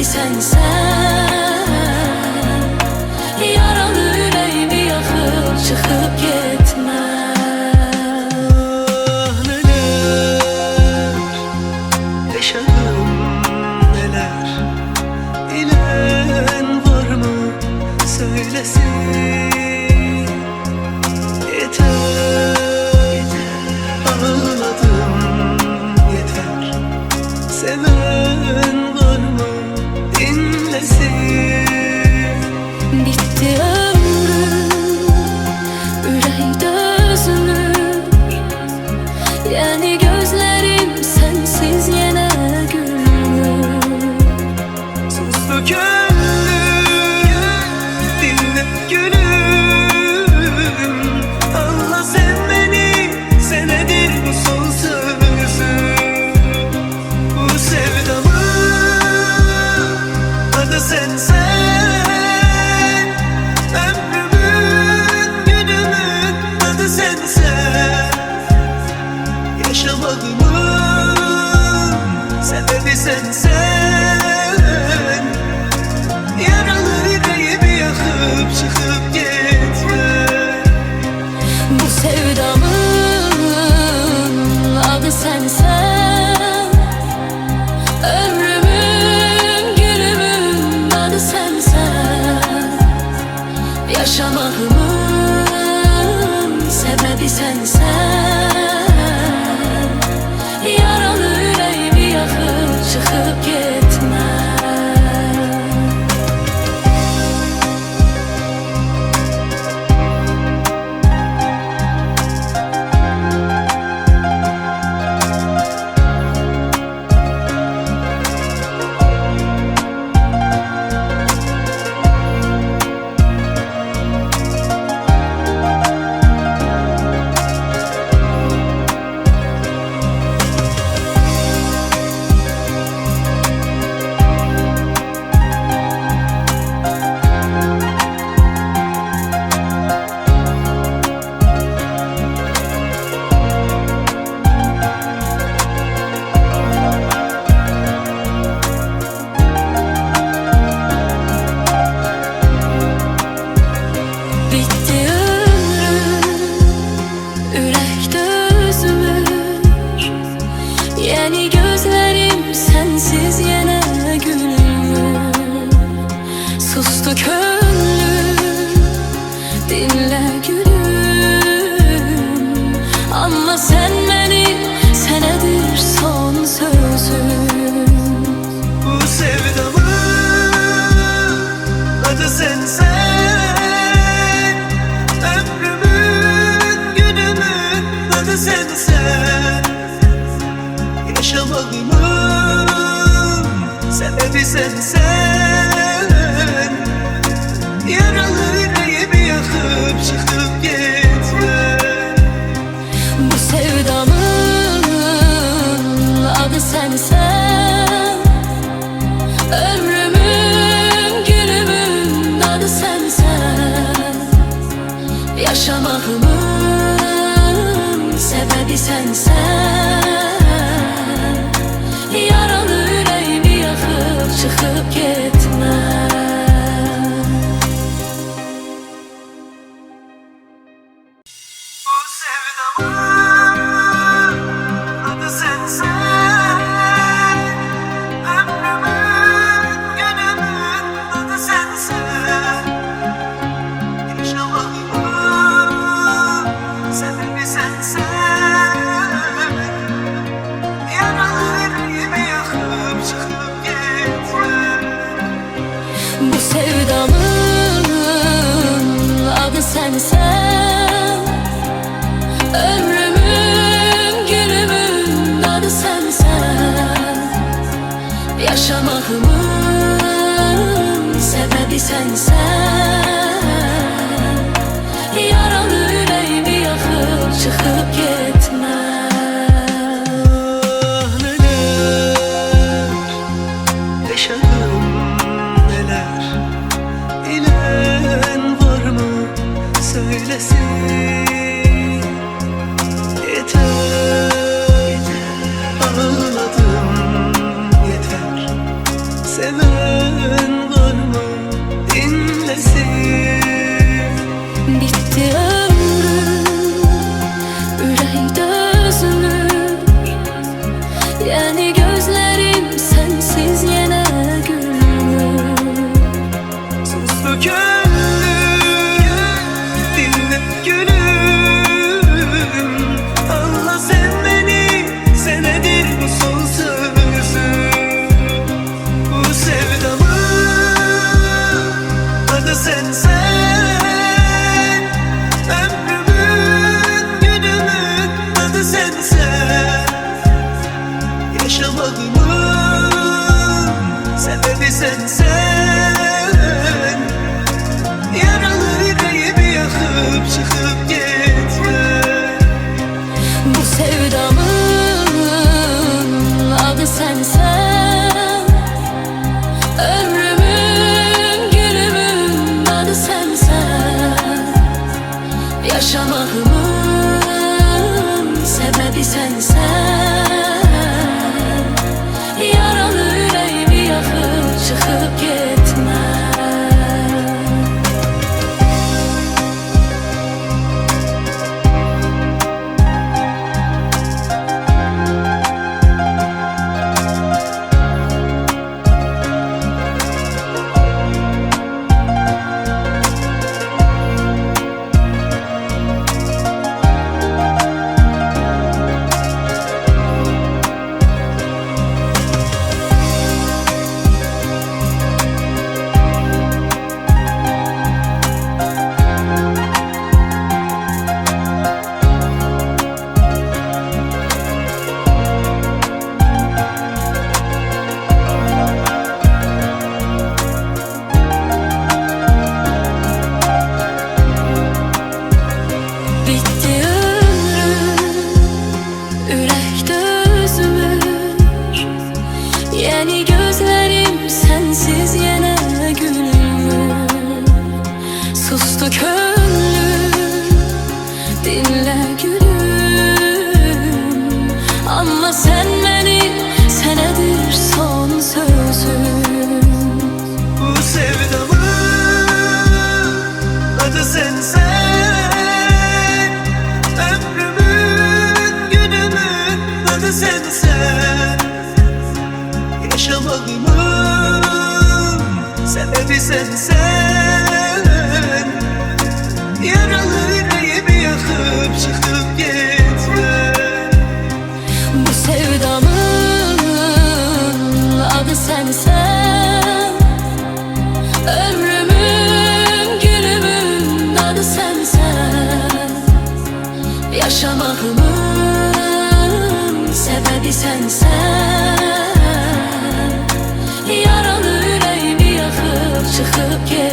sensen. Yaralı yüreğimi yakıp çıkıp gitme. Neler yaşadım, neler ilen var mı söylesin. Yeter, ağladım yeter. Seven var mı dinlesin. Bitti ömrüm, yüreğimde üzülür. Yani gözlerim sensiz yine gülür. Sustu gönlüm, dinle gülüm. Anla sen beni, senedir bu son sözüm. Bu sevdamın adı sensen. Ömrümün, günümün adı sensen. Yaşamadığımın sebebi sensen. Yaralı yüreğimi yakıp çıkıp gitme. Bu sevdamın adı sensen. Ömrümün, günümün adı sensen. Yaşamağımın sebebi sensen. Yaralı yüreğimi yakıp çıkıp gitme. Bitti ömrüm, yürekte üzülür. Yani gözlerim sensiz yine gülür. Sustu gönlüm, dinle gülüm. Anla sen beni, senedir son sözüm. Bu sevdamın adı sensen. Ömrümün, günümün adı sensen. Yaşamalımın sebebi sensen. Yaralı yüreğimi yakıp çıkıp gitme. Bu sevdamın adı sensen. Ömrümün, günümün adı sensen. Yaşamağımın sebebi sensen. Yaralı yüreğimi yakıp çıkıp gitme. Bu sevdamın adı sensen. Ömrümün, günümün adı sensen. Yaşamalımın sebebi sensen. Yaralı yüreğimi yakıp çıkıp gitme. Bu sevdamın adı sensen. Ömrümün, günümün adı sensen. Yaşamağımın sebebi sensen. Yaralı yüreğimi yakıp çıkıp gitme. Neler yaşadım, neler ilen var mı söylesin. Yeter, ağladım yeter. Seven Yaşamağımın sebebi sensen. Yaralı ürəyimi yaxıb çıxıb getmə. Bitti ömrüm, ürəkdə özümür. Yeni gözlerim sensiz yenə gülmür. Sustu könlüm, dinle gülüm. Amma sen benim, senedir son sözüm. Bu sevdamın adı sensen. Ömrümün, günümün adı sensen. Yaşamağımın sebebi sensen. Yaralı yüreğimi yakıp çıkıp gitme. Bu sevdamın adı sensen. Ömrümün, günümün adı sensen. Yaşamağımın sebebi sensen. Yaralı ürəyimi yaxıb çıxıb get.